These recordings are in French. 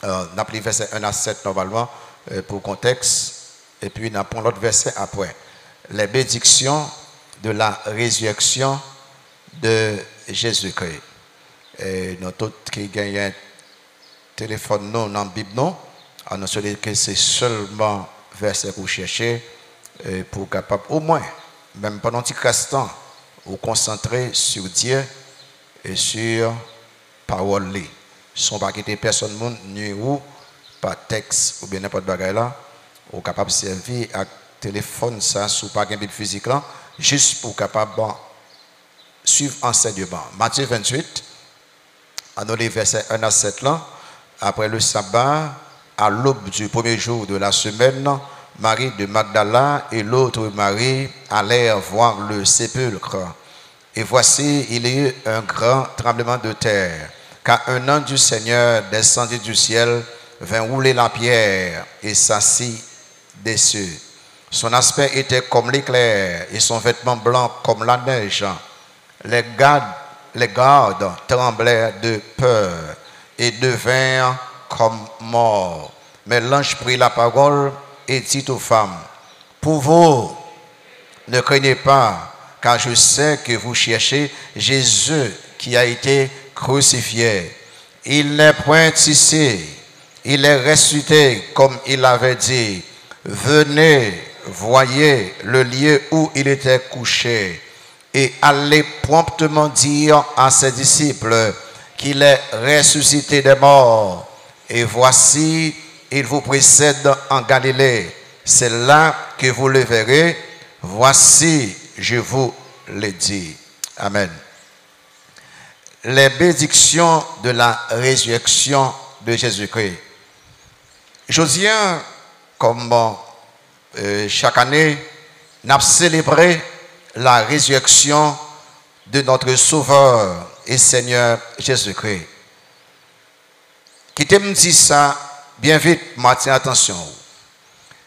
Nous avons verset 1 à 7 normalement pour contexte. Et puis nous avons l'autre verset après. Les bénédictions de la résurrection de Jésus-Christ. Et nous tous qui gagnent un téléphone non dans la Bible, non, on se dit que c'est seulement verset que vous cherchez pour capable au moins, même pendant un petit instant, vous concentrer sur Dieu et sur parole. Sans pas quitter personne monde ni ou par texte ou bien n'importe bagaille là, ou capable de servir à téléphone ça sous pas gain physique là, juste pour capable suivre enseignement. Matthieu 28, on les versets 1 à 7 là, après le sabbat, à l'aube du premier jour de la semaine, Marie de Magdala et l'autre Marie allèrent voir le sépulcre. Et voici, il y eut un grand tremblement de terre, car un ange du Seigneur descendit du ciel, vint rouler la pierre et s'assit dessus. Son aspect était comme l'éclair et son vêtement blanc comme la neige. Les gardes tremblèrent de peur et devinrent comme morts. Mais l'ange prit la parole et dit aux femmes, pour vous, ne craignez pas, car je sais que vous cherchez Jésus qui a été crucifié. Il n'est point ici, il est ressuscité comme il l'avait dit. Venez, voyez le lieu où il était couché et allez promptement dire à ses disciples qu'il est ressuscité des morts. Et voici, il vous précède en Galilée. C'est là que vous le verrez. Voici, je vous le dis. Amen. Les bénédictions de la résurrection de Jésus-Christ. Josien, comme chaque année, nous célébré la résurrection de notre Sauveur et Seigneur Jésus-Christ. Qui te me dit ça, bien vite, maintenant attention.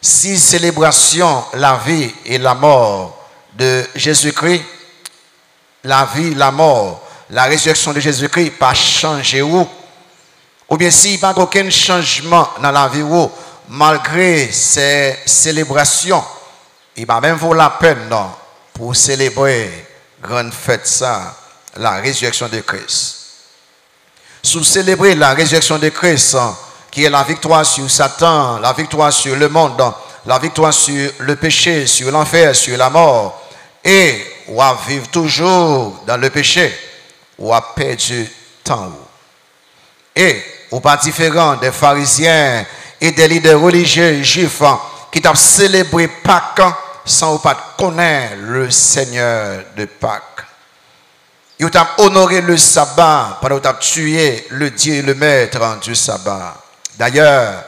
Si célébration, la vie et la mort de Jésus-Christ, la vie, la mort, la résurrection de Jésus-Christ, pas changer ou bien s'il n'y a pas aucun changement dans la vie ou, malgré ces célébrations, il va même vaut la peine non, pour célébrer grande fête ça, la résurrection de Christ. Sous célébrer la résurrection de Christ, qui est la victoire sur Satan, la victoire sur le monde, la victoire sur le péché, sur l'enfer, sur la mort, et on va vivre toujours dans le péché, on a perdu temps. Et ou pas différent des pharisiens et des leaders religieux juifs qui ont célébré Pâques sans pas connaître le Seigneur de Pâques. Ils ont honoré le sabbat pendant qu'ils ont tué le Dieu et le maître du sabbat. D'ailleurs,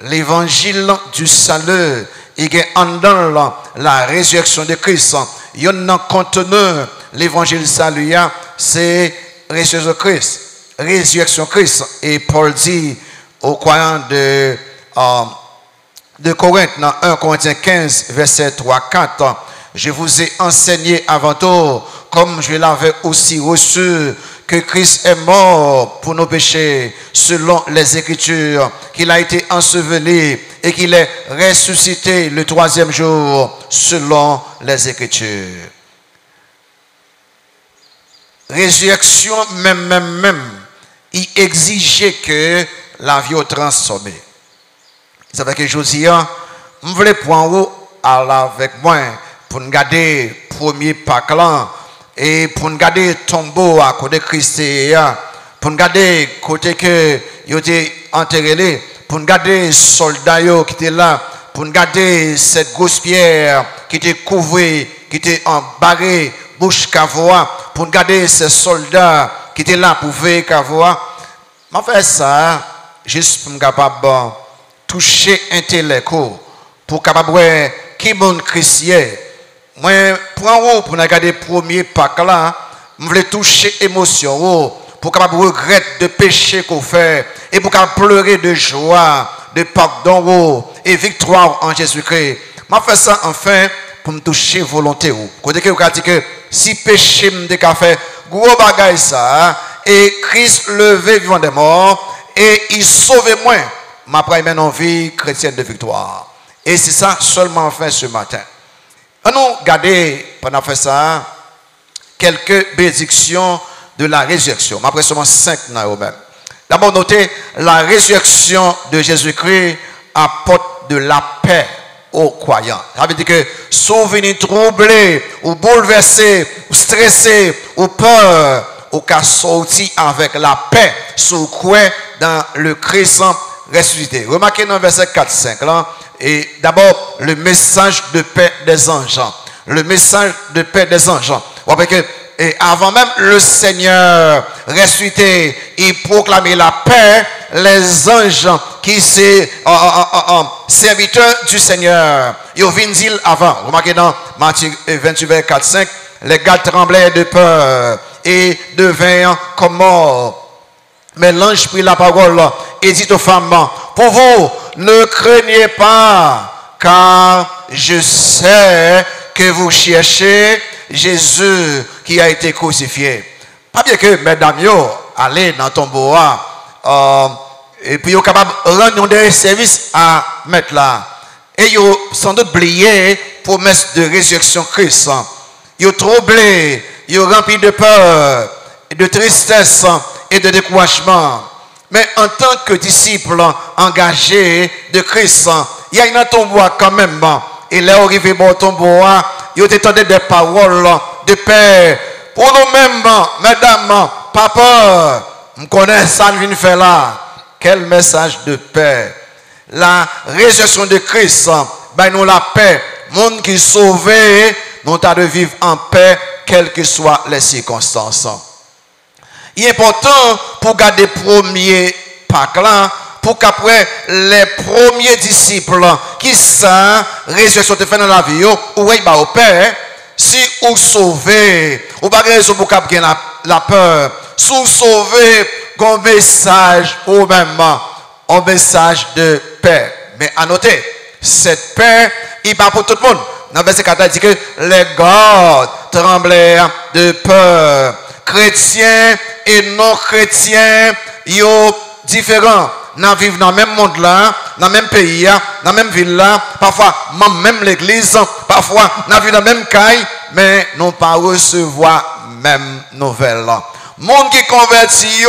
l'évangile du salut est dans la résurrection de Christ. Il y a un contenu, l'évangile du salut, c'est résurrection Christ. Résurrection Christ. Et Paul dit aux croyants de Corinthe, dans 1 Corinthiens 15, verset 3-4, je vous ai enseigné avant tout, comme je l'avais aussi reçu, que Christ est mort pour nos péchés, selon les Écritures, qu'il a été enseveli et qu'il est ressuscité le troisième jour, selon les Écritures. Résurrection, même, il exigeait que la vie soit transformée. Ça veut dire que Josiah, je voulais prendre avec moi pour nous garder le premier Pâques là et pour nous garder le tombeau à côté de Christ, pour nous garder côté que il était enterré, pour nous garder les soldats qui étaient là, pour nous garder cette grosse pierre qui était couverte, qui était embarrée, bouche cavoie, pour nous garder ces soldats qui étaient là pour veiller cavoie. Je fais ça juste pour me capable toucher intellectuel, pour capable qui bon chrétien. Moi, pour regarder le premier Pâques là, je voulais toucher émotion, pour capable regretter de péché qu'on fait, et pour capable pleurer de joie, de pardon et victoire en Jésus-Christ. Je fais ça enfin pour me toucher volonté. Côté que vous dit que si péché me fait gros bagaille ça, et Christ levé vivant des morts, et il sauve moi. Ma première en vie chrétienne de victoire. Et c'est ça seulement fait ce matin. On nous regarder pendant faire ça quelques bénédictions de la résurrection. Après seulement 5 dans même. D'abord notez la résurrection de Jésus-Christ apporte de la paix aux croyants. Ça veut dire que souvenir troublé ou bouleversé ou stressé ou peur ou qu'à sortir avec la paix sous quoi dans le Christ ressuscité. Remarquez dans verset 4-5 là, et d'abord le message de paix des anges. Le message de paix des anges. Vous voyez que et avant même le Seigneur ressuscité, il proclamait la paix, les anges qui sont serviteurs du Seigneur. Ils viennent dire avant. Remarquez dans Matthieu 28, 4-5, les gars tremblaient de peur et devinrent comme morts. Mais l'ange prit la parole et dit aux femmes, pour vous, ne craignez pas, car je sais que vous cherchez Jésus qui a été crucifié. Pas bien que, mesdames, allez dans ton bois, et puis vous êtes capable de rendre des services à mettre là. Et vous sans doute oublié promesse de résurrection Christ. Vous troublé, vous rempli de peur, de tristesse et de découragement. Mais en tant que disciple engagé de Christ, il y a une tombeau quand même. Et là, arrivé au tombeau, il y a des paroles de paix. Pour nous-mêmes, mesdames, papa, on connaît ça, nous venons faire là. Quel message de paix. La résurrection de Christ, ben nous la paix. Monde qui est sauvé, nous avons de vivre en paix, quelles que soient les circonstances. Il est important pour garder premier Pâques là, pour qu'après les premiers disciples qui sont résurrection de faire dans la vie, ou au Père, si vous sauvez, ou pas raison pour qu'il la peur, si vous sauvez, un message ou même un message de paix. Mais à noter, cette paix, il pas pour tout le monde. Dans le verset 4, il dit que les gardes tremblaient de peur. Chrétiens et non chrétiens, ils sont différents. Nous vivons dans le même monde là, dans le même pays, dans la même ville là, parfois même l'église, parfois nous vivons dans le même caille, mais nous ne pas recevoir même nouvelle là. Monde qui convertit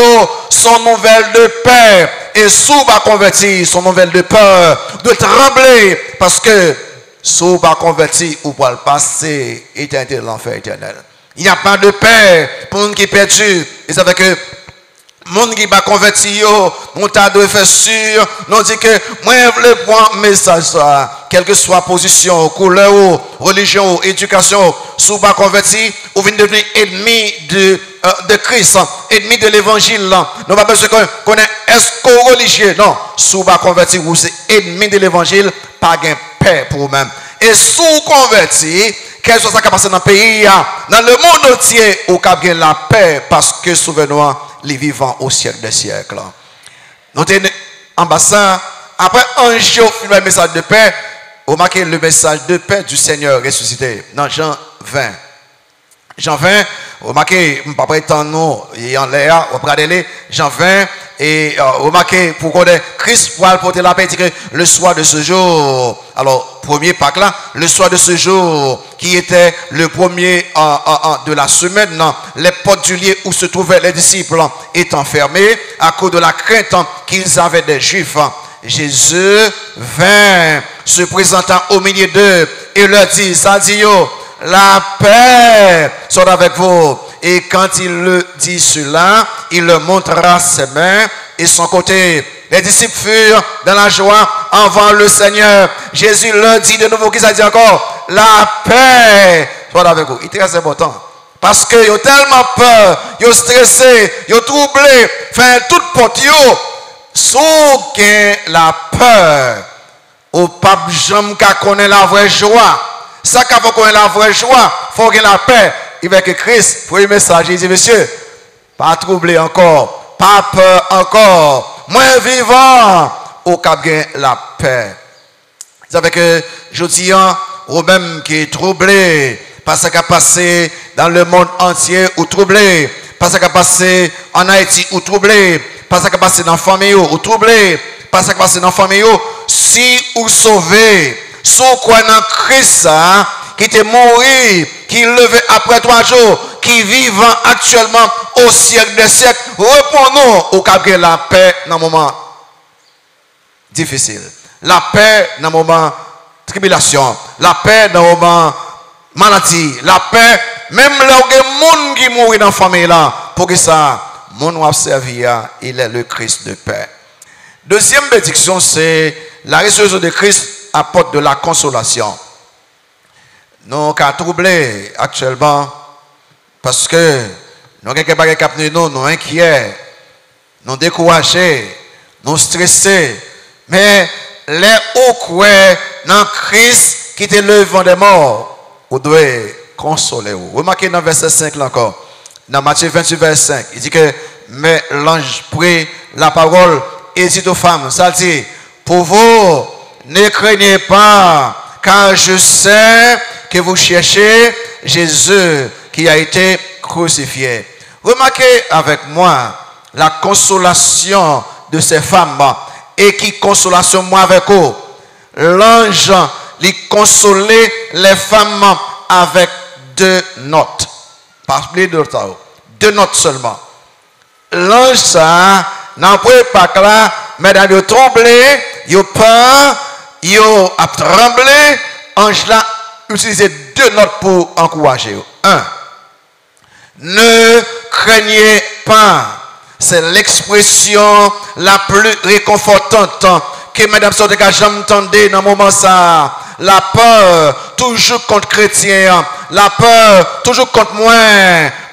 sont nouvelles de paix et sous pas converti sont nouvelles de peur, de trembler parce que sous pas converti ou pour le passer éternité de l'enfer éternel. Il n'y a pas de paix pour les gens qui perdu. Et ça fait que les gens qui ne converti, nous devons faire sûr, nous dit que moi je veux prendre un message, quelle que soit position, couleur, religion, éducation, sous pas converti, ou venez devenir ennemi de Christ, ennemi de l'évangile. Nous pas besoin qu'on est esco-religieux. Non, sous pas converti, vous êtes ennemi de l'évangile, pas de paix pour vous-même. Et sous converti, quel soit ça qui passe dans le pays, dans le monde entier, où il y a la paix, parce que souvenez-nous, les vivants au siècle des siècles. Nous sommes ambassades, après un jour, le message de paix, vous marquez le message de paix du Seigneur ressuscité, dans Jean 20. Jean 20, vous marquez, papa étant nous, et en l'air, vous prenez Jean 20, et vous marquez, pour qu'on ait Christ pour porter la paix, dit que le soir de ce jour, alors, premier Pâques là, le soir de ce jour, qui était le premier de la semaine, les portes du lieu où se trouvaient les disciples étant fermées, à cause de la crainte qu'ils avaient des Juifs. Jésus vint, se présentant au milieu d'eux, et leur dit, ça dit, la paix soit avec vous. Et quand il le dit cela, il leur montrera ses mains et son côté. Les disciples furent dans la joie envers le Seigneur. Jésus leur dit de nouveau, qui ça dit encore? La paix soit avec vous. Il est très important. Parce qu'ils ont tellement peur, ils ont stressé, ils ont troublé, fait toute porte, sous la peur. Au pape Jean qui connaît la vraie joie. Ça qu'il faut qu'on ait la vraie joie, il faut qu'il y ait la paix. Il va que Christ, pour le message, il dit, monsieur, pas troubler encore, pas peur encore, moins vivant, au cap la paix. Vous savez que je dis, ou même qui est troublé, parce qu'il a passé dans le monde entier ou troublé, parce qu'il a passé en Haïti ou troublé, pas ça qui passe dans la famille, ou troublé, pas ça qui passe dans la famille, si vous sauvez, si vous croyez dans Christ, qui est mort, qui est levé après 3 jours, qui vit actuellement au siècle des siècles, répondons au cas de la paix dans un moment difficile. La paix dans un moment tribulation. La paix dans un moment maladie. La paix, même là où il y a des gens qui mourent dans la famille là, pour que ça, mon servir, il est le Christ de paix. Deuxième bénédiction, c'est la résurrection de Christ apporte de la consolation. Nous sommes troublés actuellement parce que nous avons quelques choses qui nous inquiets, nous découragés, nous stressés. Mais les hauts croient dans Christ qui est le vent des morts, vous devez consoler. Remarquez dans verset 5 là encore. Dans Matthieu 28, verset 5, il dit que mais l'ange prit la parole et dit aux femmes, ça dit, pour vous, ne craignez pas, car je sais que vous cherchez Jésus qui a été crucifié. Remarquez avec moi la consolation de ces femmes et qui consolation moi avec eux. L'ange lui consolait les femmes avec 2 notes. Pas plus de 2 notes seulement. L'ange ça n'a pas là, mais dans le tremblé, il peur, il a tremblé. Ange là utilisait 2 notes pour encourager. 1. Ne craignez pas. C'est l'expression la plus réconfortante que Madame Soteka j'entendais dans le moment ça. La peur, toujours contre chrétien. La peur, toujours contre moi.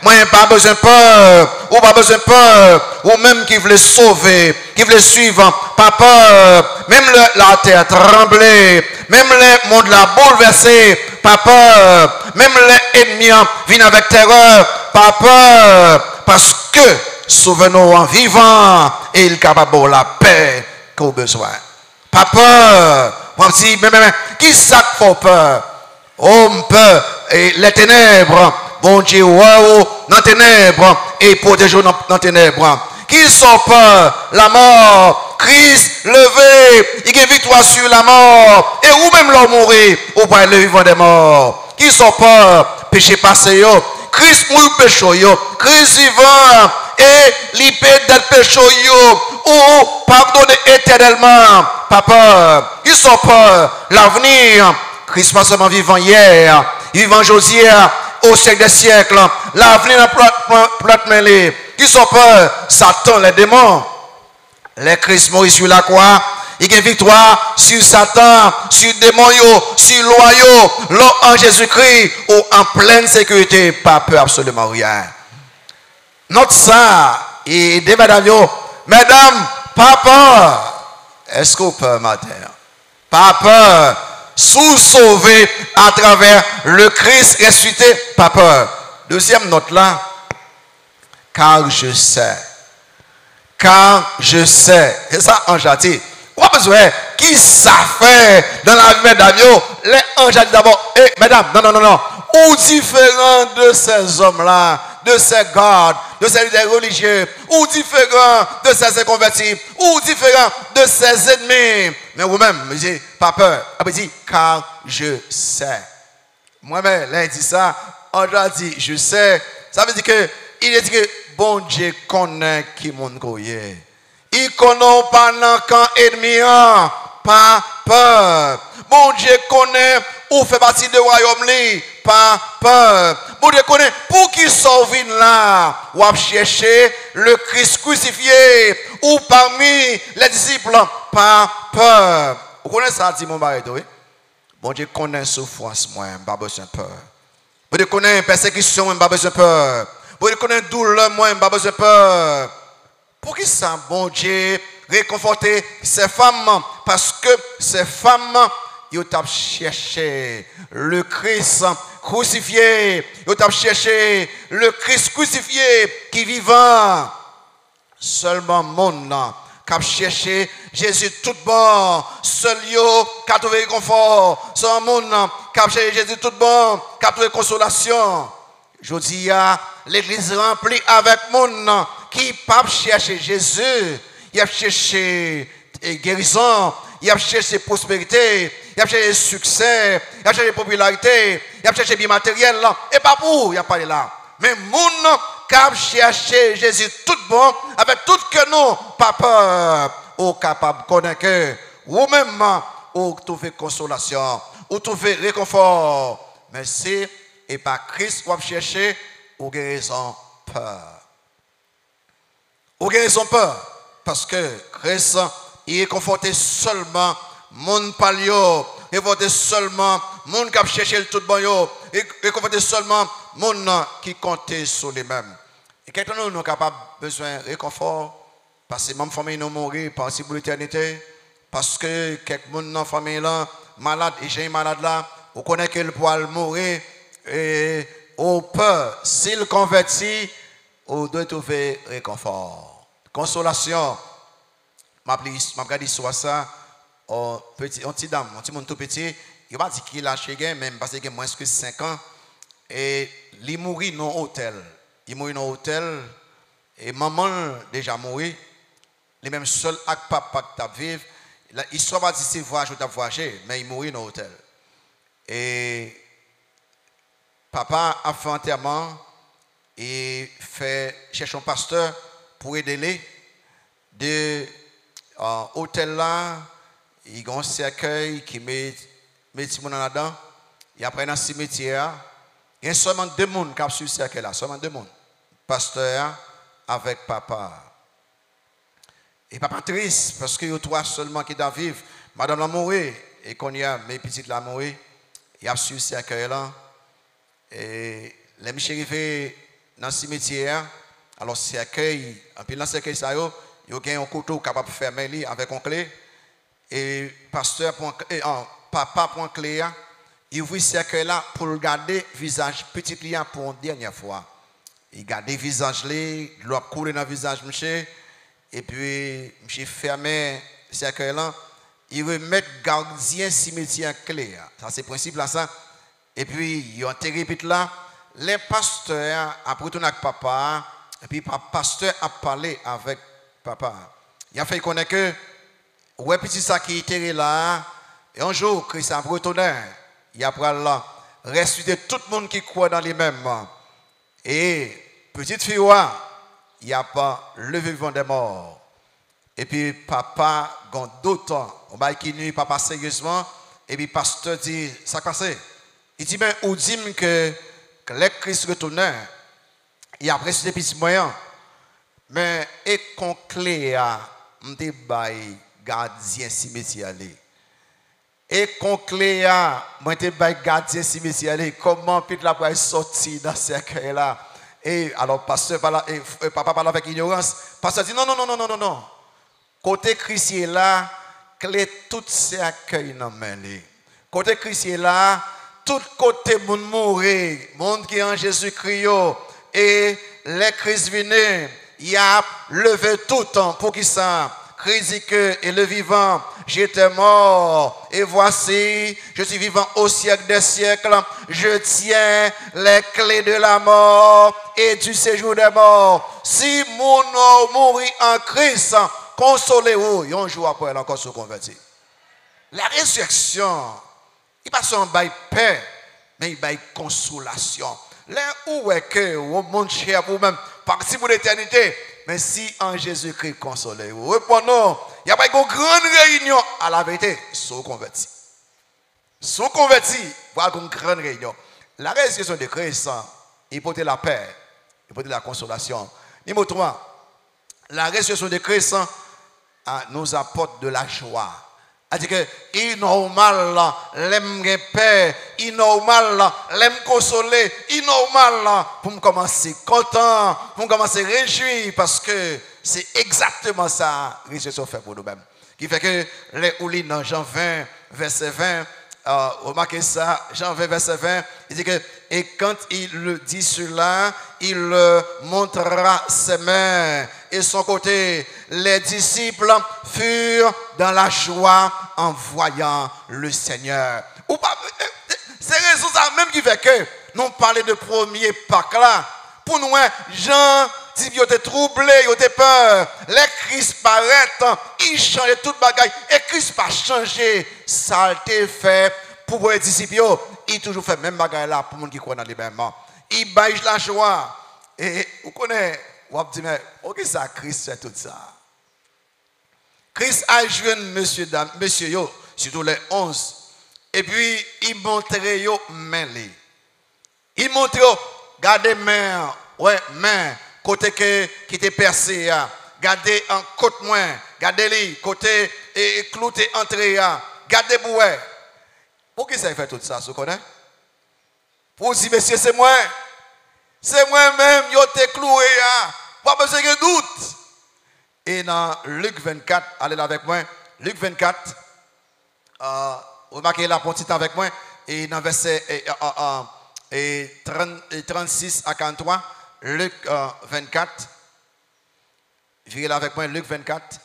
Moi, pas besoin de peur. Ou pas besoin de peur. Ou même qui veut sauver, qui veut suivre. Pas peur. Même la terre tremblée. Même le monde la bouleversé. Pas peur. Même les ennemis viennent avec terreur. Pas peur. Parce que souvenons en vivant et il est capable de la paix qu'on a besoin. Pas peur. On dit, mais, qui ça fait peur? Oh, peur et les ténèbres. Bon Dieu, wow, dans les ténèbres et protège-nous dans les ténèbres. Qui sont peur? La mort. Christ levé. Il y a victoire sur la mort. Et ou même l'homme mourir. Ou pas le vivant des morts. Qui sont peur? Péché passé. Christ mourit péché. Christ vivant. Et l'ipé d'être péché. Ou pardonner éternellement. Pas peur. Qui sont peur? L'avenir. Christ pas seulement vivant hier. Vivant aujourd'hui. Au siècle des siècles. L'avenir plate mêlé. Qui sont peur? Satan, les démons. Les Christ mourit sur la croix. Il y a une victoire sur Satan, sur les démons, sur loyaux, l'homme en Jésus-Christ, ou en pleine sécurité, pas peur absolument rien. Note ça, et des mesdames, mesdames, pas peur. Est-ce qu'on peut matin? Pas peur. Sous-sauvé à travers le Christ ressuscité, pas peur. Deuxième note là, car je sais. Car je sais. C'est ça, ange a dit. Quoi besoin? Qui ça fait dans la vie d'avion? Les anges a dit d'abord, mesdames, non. Ou différent de ces hommes-là, de ces gardes, de ces leaders religieux, ou différent de ces convertis, ou différent de ces ennemis. Mais vous-même, vous dites, pas peur. Après, dit, car je sais. Moi-même, là, il dit ça, ange a dit, je sais. Ça veut dire que, il a dit que, bon Dieu connaît qui mon courrier. Il connaît pas dans camp ennemi, pas peur. Bon Dieu connaît ou fait partie du royaume, pas peur. Bon Dieu connaît pour qui sauve là, ou à chercher le Christ crucifié, ou parmi les disciples, pas peur. Vous connaissez ça, dit mon mari, oui? Bon Dieu connaît souffrance, moi, pas besoin de peur. Bon Dieu connaît persécution, pas besoin de peur. Bon Dieu connaît douleur, moi, pas besoin de peur. Pour qui ça, bon Dieu, réconforter ces femmes? Parce que ces femmes, ils ont cherché le Christ crucifié. Ils ont cherché le Christ crucifié qui vivant. Seulement monde qui a cherché Jésus tout bon. Seul yo qui a trouvé confort. Seulement monde qui a cherché Jésus tout bon. Qui a trouvé consolation. Je dis, l'église remplie avec monde qui pas chercher Jésus, il a cherché guérison, il a cherché prospérité, il a cherché succès, il a cherché popularité, il a cherché bien matériel, et pas pour, il a parlé là. Mais moun qui a cherché Jésus tout bon, avec tout que nous, pas peur, ou capable de connaître, ou même, ou trouver consolation, ou trouver réconfort. Mais si, et pas Christ, ou chercher, ou guérison peur. Ou guérison peur, parce que Christ, il est conforté seulement, mon palio, il est conforté seulement, mon qui a cherché le tout bon, il est conforté seulement, mon qui comptait sur lui-même. Et quelqu'un nous sommes capables besoin de réconfort, parce que même famille nous mourir par pour l'éternité, parce que quelqu'un dans la famille là, malade, et j'ai un malade là, on connaît qu'il pourra mourir, et on peut, s'il convertit, on doit trouver réconfort, consolation. Je regarde sur ça, un petit dame, un petit monde tout petit, il va dire qu'il a chez lui, même parce qu'il a moins que 5 ans, et il mourit dans l'hôtel. Il mourit dans l'hôtel, et maman déjà mourit, les mêmes seuls avec papa qui t'a vivre, il soit pas dit c'est voyage ou t'a voyagé, mais il mourit dans l'hôtel. Et papa a fait enterrement et fait chercher un pasteur pour aider de hôtel là, il y a un cercueil qui met tout le monde là-dedans. Et après dans le cimetière, il y a seulement 2 personnes qui ont sur ce cercueil là, seulement 2 personnes. Pasteur avec papa. Et papa triste parce que y a 3 seulement qui doivent vivre. Madame l'a mouru et qu'on y a mes petites l'a mouru. Il y a sur ce cercueil là. Et les michel arrivés dans le cimetière, alors cercueil, et puis dans le cercueil ça il y a un couteau capable de fermer avec une clé. Et pasteur papa prend clé, il ouvre ce cercueil là pour regarder le visage petit client pour une dernière fois. Il garde le visage là, l'eau coule dans le visage monsieur. Et puis monsieur ferme le cercueil là, il remet gardien cimetière clé. Ça c'est le principe là ça. Et puis il enterré vite là, les pasteurs a retourné avec papa et puis le pasteur a parlé avec papa. Il a fait connaître que ouais petit ça qui était là et un jour Christ a retourné, il a pris là ressusciter tout le monde qui croit dans les mêmes. Et petite fille il a pas levé vivant des morts. Et puis papa quand d'autres on va qui nuit papa sérieusement et puis pasteur dit ça passé. Il dit ben ou dit que le Christ retourne, il a pris des petits moyens. Mais et qu'on clé à m'te bail gardien cimetière. Et qu'on clé à m'te bail gardien cimetière. Comment peut la pour sortir dans ce cercueil là? Et alors pasteur parle et papa parle avec ignorance. Pasteur dit non. Côté Christ est là, clé tout cercueil dans main. Côté Christ est là, tout côté monde mourir, monde qui est en Jésus-Christ et les Christ venus, il a levé tout temps pour qui ça Christ dit que et le vivant, j'étais mort et voici, je suis vivant au siècle des siècles, je tiens les clés de la mort et du séjour des morts. Si mon nom mourit en Christ, consolez-vous, un jour après elle encore se convertit. La résurrection, il passe en bail paix, mais il bail consolation. Là où est que vous monde cher vous-même, parti pour l'éternité, mais si en Jésus-Christ consolez-vous. Répondons, il n'y a pas une grande réunion à la vérité, sont convertis. Sont convertis, voilà une grande réunion. La résurrection de Christ, il porte la paix, il porte la consolation. Numéro 3, la résurrection de Christ nous apporte de la joie. C'est-à-dire que il normal l'aime paix, il normal l'aime consoler, il normal pour me commencer content, pour me commencer réjoui parce que c'est exactement ça que Jésus fait pour nous-mêmes. Qui fait que les oulis dans Jean 20 verset 20 remarquez ça, Jean 20 verset 20, il dit que et quand il le dit cela, il montrera ses mains et son côté. Les disciples furent dans la joie en voyant le Seigneur. C'est raison ça même qui fait que nous parlons de premier Pâques là. Pour nous, Jean ils étaient troublés, ils étaient peur. Les Christ paraissent, ils changeaient toute bagaille. Et Christ pas changé. Ça a été fait pour les disciples. Il toujours fait même bagaille là pour les gens qui croient dans l'événement. Il baille la joie. Et vous connaissez, vous dites, mais ok, ça, Christ fait tout ça. Christ a joué monsieur, yo, surtout les 11. Et puis, il montrait yo main. Il montrait, regardez main, ouais, main, côté qui était percé, regardez en côté moins, regardez les côté et clouté entré, regardez bouet. Pourquoi ça fait tout ça, vous connaissez? Pour dire, monsieur, c'est moi-même, yo te cloué, pas besoin de doute. Et dans Luc 24, allez là avec moi, Luc 24, remarquez là pour petit avec moi, et dans verset 36 à 43, Luc 24, virez là avec moi, Luc 24,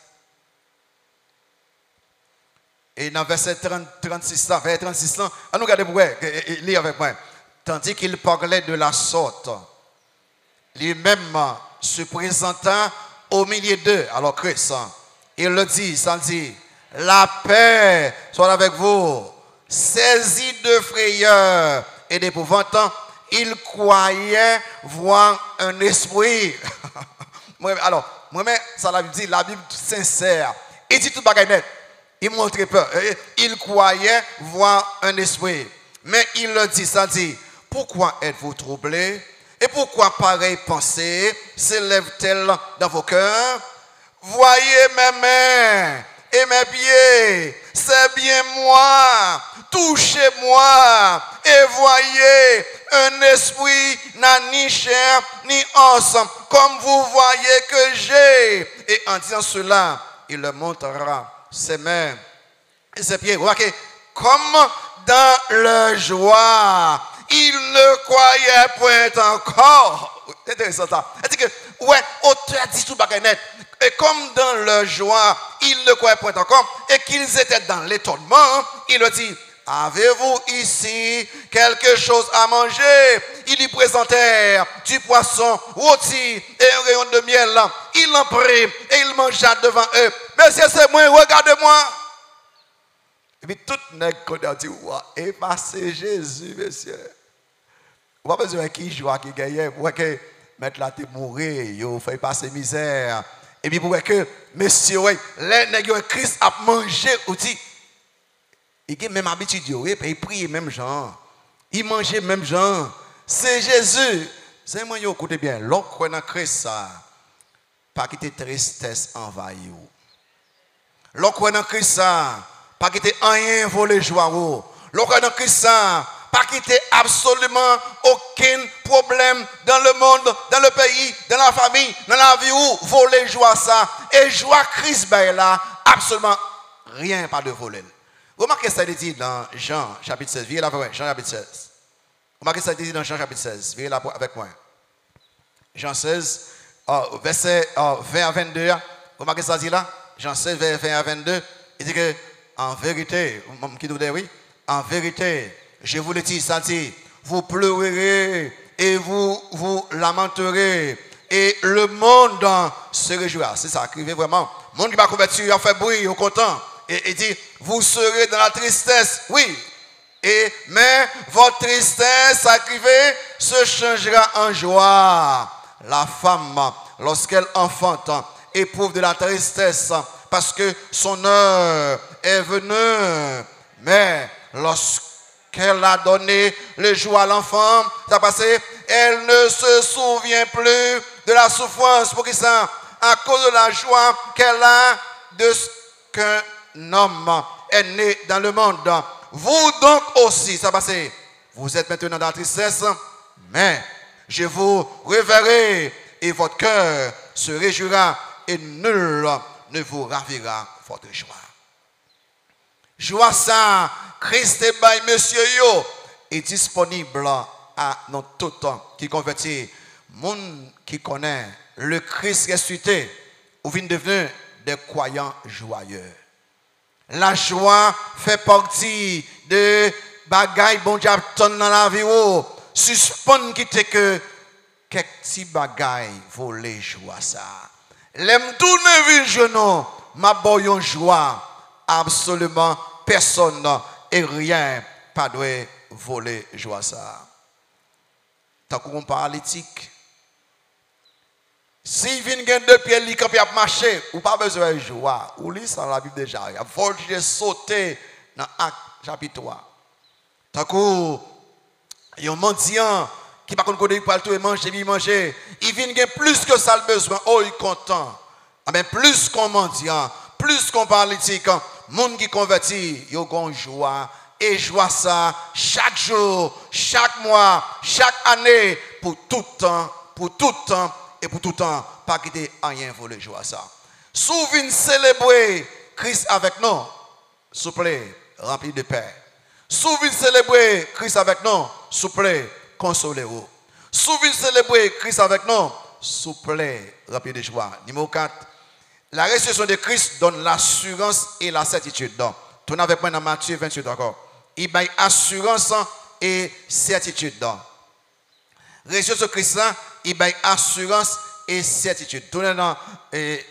et dans verset 36, vers 36, à nous regarder pour lire avec moi. Tandis qu'il parlait de la sorte, lui-même se présentant au milieu d'eux, alors Christ, il le dit, ça dit, la paix soit avec vous. Saisi de frayeur et d'épouvante, il croyait voir un esprit. Alors, moi-même, ça la Bible dit, la Bible sincère. Il dit tout bagaille net. Il montrait peur. Il croyait voir un esprit. Mais il le dit, ça dit, pourquoi êtes-vous troublés? Et pourquoi pareille pensée s'élève-t-elle dans vos cœurs? Voyez mes mains et mes pieds, c'est bien moi. Touchez-moi et voyez, un esprit n'a ni chair ni os, comme vous voyez que j'ai. Et en disant cela, il leur montrera ses mains et ses pieds. Remarquez, comme dans leur joie, il ne croyait point encore. C'est intéressant ça. C'est-à-dire que, ouais, auteur dit tout bagaille net. Et comme dans leur joie, ils ne croyaient point encore, et qu'ils étaient dans l'étonnement, il leur dit, avez-vous ici quelque chose à manger? Ils lui présentèrent du poisson rôti et un rayon de miel. Il en prit et il mangea devant eux. Monsieur, c'est moi, regardez-moi. Et puis tout le monde a dit, et passé Jésus, monsieur. Vous n'avez pas besoin qui joue, qui gagne, pour que mettre la tête mourir, il fait passer misère. Et puis pour que monsieur, les nègres Christ a mangé aussi. Il a même habitude, il prie même genre. Il mangeait même genre. C'est Jésus. C'est moi, écoutez bien, l'autre dans Christ, ça, pas quitter tristesse envahie. L'autre dans Christ, ça, pas quitter rien voler joie. L'autre dans Christ, ça, pas quitter absolument aucun problème dans le monde, dans le pays, dans la famille, dans la vie où voler joie ça. Et joie Christ, ben là, absolument rien pas de voler. Remarquez ça dit dans Jean chapitre 16. Viens là avec moi, Jean chapitre 16. Remarquez ça dit dans Jean chapitre 16. Viens là avec moi. Jean 16, verset 20 à 22. Remarquez ça dit là. Jean 16, verset 20 à 22. Il dit que, en vérité, qui nous dit oui, en vérité, je vous le dis, ça dit, vous pleurerez et vous lamenterez. Et le monde se réjouira. C'est ça, écrivez vraiment. Le monde qui va convertir, il a fait bruit, il est content. Et il dit, vous serez dans la tristesse, oui. Mais votre tristesse, écrivez, se changera en joie. La femme, lorsqu'elle enfante, éprouve de la tristesse parce que son heure est venue. Mais lorsqu'elle a donné le jour à l'enfant, ça passé, elle ne se souvient plus de la souffrance. Pour qui ça? À cause de la joie qu'elle a de ce qu'un homme est né dans le monde. Vous donc aussi, ça passé, vous êtes maintenant dans la tristesse, mais je vous reverrai et votre cœur se réjouira et nul ne vous ravira votre joie. Joie ça, Christ est by monsieur yo, est disponible à nous tout temps qui convertit, monde qui connaît le Christ ressuscité, ou vient devenir des croyants joyeux. La joie fait partie de bagaille bon Dieu dans la vie. Suspend qui te que quelques petits bagailles volés joie ça. L'aime tourner vers genou, ma boyon joie. Absolument personne et rien pas doit voler joie ça. Tant qu'on parle éthique. Si vient deux pieds li camp a marcher, ou pas besoin de joie. Ou lit ça la Bible déjà, il a volé sauter dans Acte chapitre 3. Tant qu'on y a un mendiant qui pas connaît pas tout et manger, il vient plus que ça le besoin. Oh, il est content. Mais plus qu'on mendiant, plus qu'on politique, monde qui convertit, il a une joie et joie ça chaque jour, chaque mois, chaque année pour tout temps et pour tout temps, pas quitter rien pour le joie ça. Souvenez célébrer Christ avec nous, s'il vous plaît, rempli de paix. Souvenez célébrer Christ avec nous, s'il vous plaît, consolez-vous. Souvenez célébrer Christ avec nous, s'il vous plaît, rempli de joie. Numéro 4, la résurrection de Christ donne l'assurance et la certitude. Donc, tournez avec moi dans Matthieu 28 encore. Il y a assurance et certitude. Donc, résurrection de Christ, il y a assurance et certitude. Tournez dans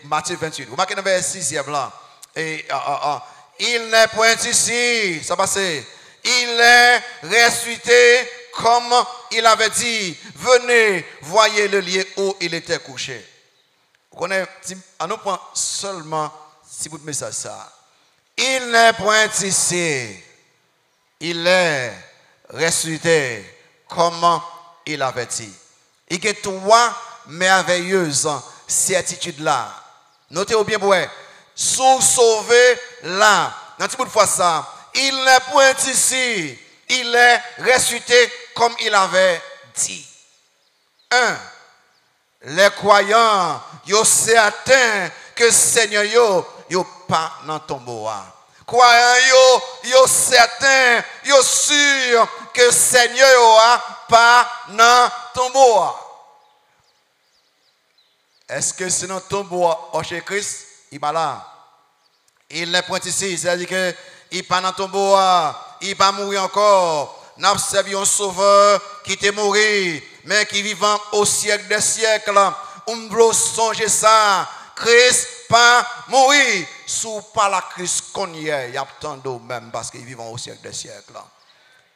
Matthieu 28. Vous marquez dans le verset 6e là. Il n'est point ici. Ça passe. Il est ressuscité comme il avait dit. Venez, voyez le lieu où il était couché. Vous connaissez, à nous point seulement si vous mettez ça. Il n'est point ici. Il est ressuscité comme il avait dit. Il y a trois merveilleuses certitudes là. Notez-vous bien, ouais. Sous sauvé là. Dans tout bout de fois ça. Il n'est point ici. Il est ressuscité comme il avait dit. 1. Les croyants, ils sont certains que Seigneur yo pas dans ton tombeau. Croyants, ils sont certains, ils sont sûrs que Seigneur pas dans ton tombeau. Est-ce que c'est dans ton tombeau chez Christ? Il n'est là. Il n'est point ici. C'est-à-dire qu'il n'est pas dans ton tombeau. Il n'est pas mort encore. Nous avons servi un sauveur qui était mort, mais qui vivant au siècle des siècles. On veut songer ça. Christ pas mort. Sous pas la Christ qu'on y est. Il y a tant d'eau même parce qu'il vivant au siècle des siècles.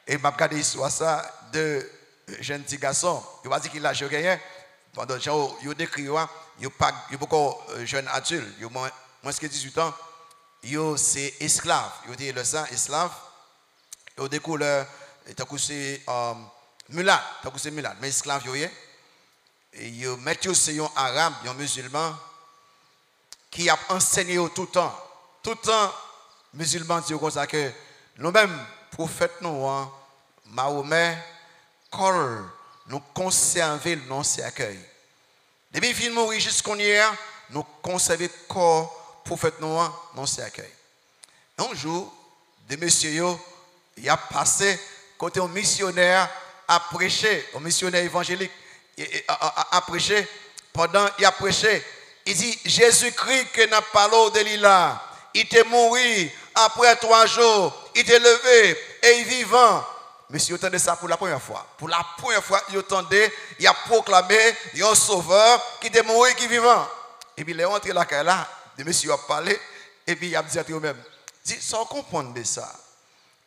Et je vais regarder l'histoire ça de jeunes petits garçons. Il va dire qu'il a joué. Pendant que il décrit, il y a beaucoup de jeunes adultes, il y a moins que 18 ans, c'est esclaves. Il y a le sang esclave. Il y a des couleurs, c'est mulat, mais esclaves, il y a Matthieu, c'est un arabe, un musulman, qui a enseigné tout le temps. Tout le temps, musulmans disent comme ça que nous-mêmes, prophètes, nous, Mahomet, Col, nous conserver le non-cercueil. Depuis qu'il film mourir jusqu'à hier, nous conserver le corps prophète noir non-cercueil. Un jour, des messieurs, il a passé côté un missionnaire à prêcher, un missionnaire évangélique à prêcher. Pendant qu'il a prêché, il dit Jésus-Christ que n'a pas l'eau de l'île, il était mort après 3 jours, il était levé et il est vivant. Monsieur, il entendait ça pour la première fois. Pour la première fois, il entendait, il a proclamé, il y a un sauveur qui était mort et qui est vivant. Et puis il est rentré là, le monsieur a parlé, et puis il a dit à lui-même, dit, sans comprendre de ça.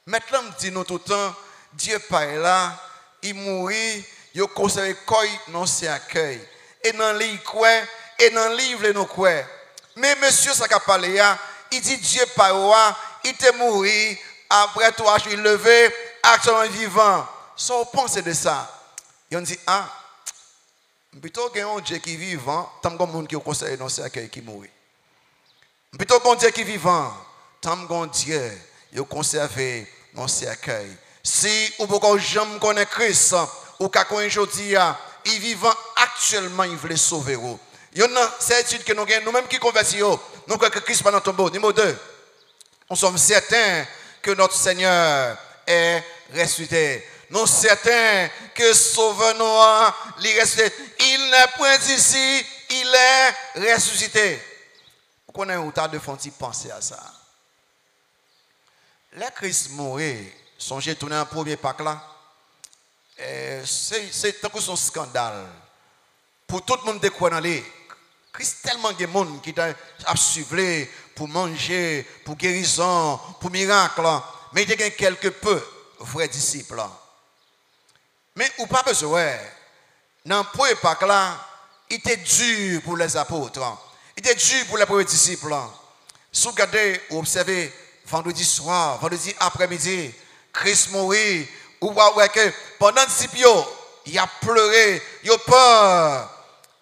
Maintenant, dit nous tout le temps, Dieu pas là, il mourit, il a conservé le corps dans ses accueils. Et dans le livre, et dans le livre, nous quoi. Mais monsieur, ça qu'a parlé, il dit, Dieu pas là, il était mort, après 3 jours, il levé, actuellement vivant. Si on pense de ça, on dit, plutôt qu'un Dieu qui est vivant, tant que monde qui conseille dans ce cercueil qui mourit. Plutôt qu'un Dieu qui est vivant, tant que Dieu qui conservé dans ce cercueil. Si ou beaucoup jamais connaît Christ, ou qu'à aujourd'hui, il est vivant actuellement, il veut sauver. Il y a une certitude que nous avons, nous-mêmes qui convertissons, nous croyons que Christ n'est pas dans ton tombeau. Numéro 2, nous sommes certains que notre Seigneur est ressuscité. Nous sommes certains que Sauveur Noir est ressuscité. Il n'est point ici, il est ressuscité. Vous connaissez où t'as de fonds penser à ça. Les Christ mourit, songez tourner un premier Pâques là. C'est tant que son scandale. pour tout le monde de croire dans les. Christ tellement de monde qui a suivi pour manger, pour guérison, pour miracle. Mais il y a quelques peu vrais disciples. Mais ou pas besoin. Dans le premier Pâques là, il était dur pour les apôtres. Il était dur pour les premiers disciples. Si vous regardez ou observez vendredi soir, vendredi après-midi, Christ mourit, ou voyez que pendant disciples, il a pleuré, il a peur.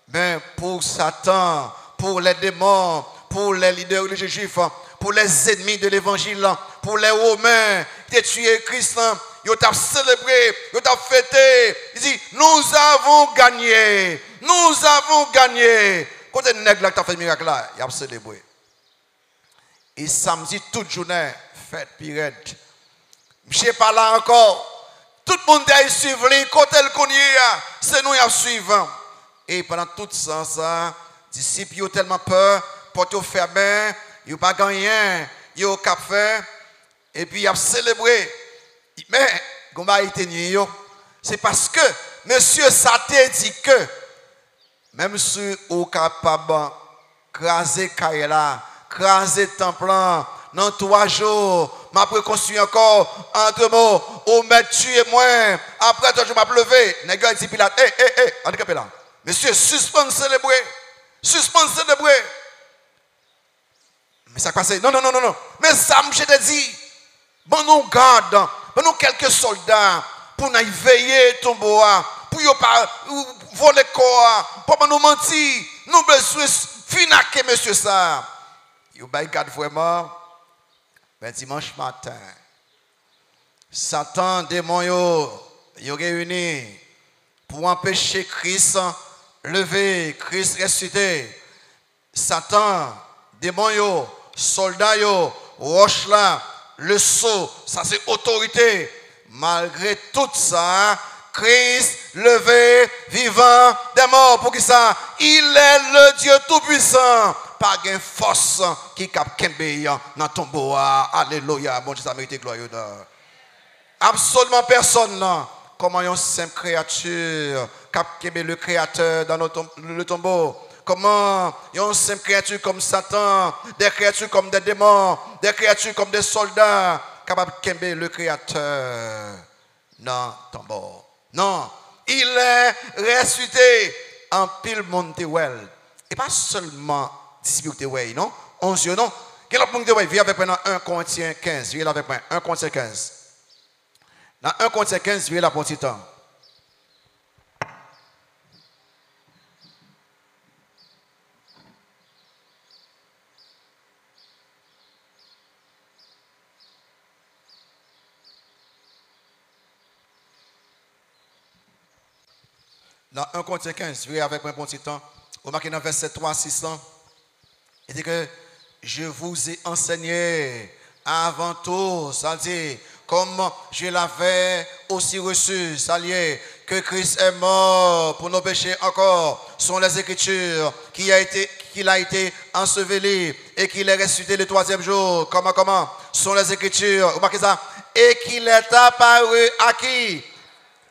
Mais pour Satan, pour les démons, pour les leaders religieux juifs, pour les ennemis de l'évangile, pour les Romains, qui ont tué Christ, ils ont célébré, ils ont fêté. Ils disent, nous avons gagné, nous avons gagné. Quand un nègre qui a fait le miracle là, il a célébré. Et samedi, toute journée, fête pirate. Je ne sais pas là encore. Tout le monde a suivi, quand elle connaît, c'est nous qui suivons. Et pendant tout ça, les disciples ont tellement peur, portent fermé, ils n'ont pas gagné, ils ont fait, et puis ils ont célébré. Mais, comment il était nuit, c'est parce que Monsieur Saté dit que, même si vous êtes capable de craser Kaila, craser Temple, dans 3 jours, m'a reconstruit encore entre mots, ou m'a tué moi, après 3 jours m'a levé. Nègre dit Pilate, handicapé là. Monsieur, suspend célébrer. Suspend célébrer. Mais ça passe. Non. Mais ça, je te dis, bon, nous garde, bon, nous quelques soldats, pour nous veiller tombeau, pour ne pas voler corps, pour nous mentir. Nous besoin finaquer, monsieur ça. Vous garde vraiment. Ben, dimanche matin, Satan, démon, ils réunis pour empêcher Christ lever, Christ ressuscité. Satan, démon, soldats, roche là, le sceau, ça c'est autorité. Malgré tout ça, Christ levé, vivant, des morts. Pour qui ça? Il est le Dieu tout-puissant. Pas de force qui cap kembe dans ton bois. Alléluia. Bon Dieu, ça mérite gloire. Absolument personne là. Comment une simple créature cap kembe le créateur dans le tombeau. Comment une simple créature comme Satan, des créatures comme des démons, des créatures comme des soldats capables de kembe le créateur dans le tombeau. Non, il est ressuscité en pile Montewell. Et pas seulement disciple ouais, non? 11 non? Quel autre monde ouais, viens avec moi dans 1 Corinthiens 15, viens avec moi 1 Corinthiens 15. Dans 1 Corinthiens 15, viens là pour petit temps. Dans 1 Corinthiens 15, viens avec moi pour petit temps. Vous marquez dans verset 3 600. Il dit que je vous ai enseigné avant tout, ça dit, comme je l'avais aussi reçu, ça dit, que Christ est mort pour nos péchés encore, sont les Écritures, qu'il a été enseveli et qu'il est ressuscité le 3e jour. Comment sont les Écritures, vous marquez ça, et qu'il est apparu à qui?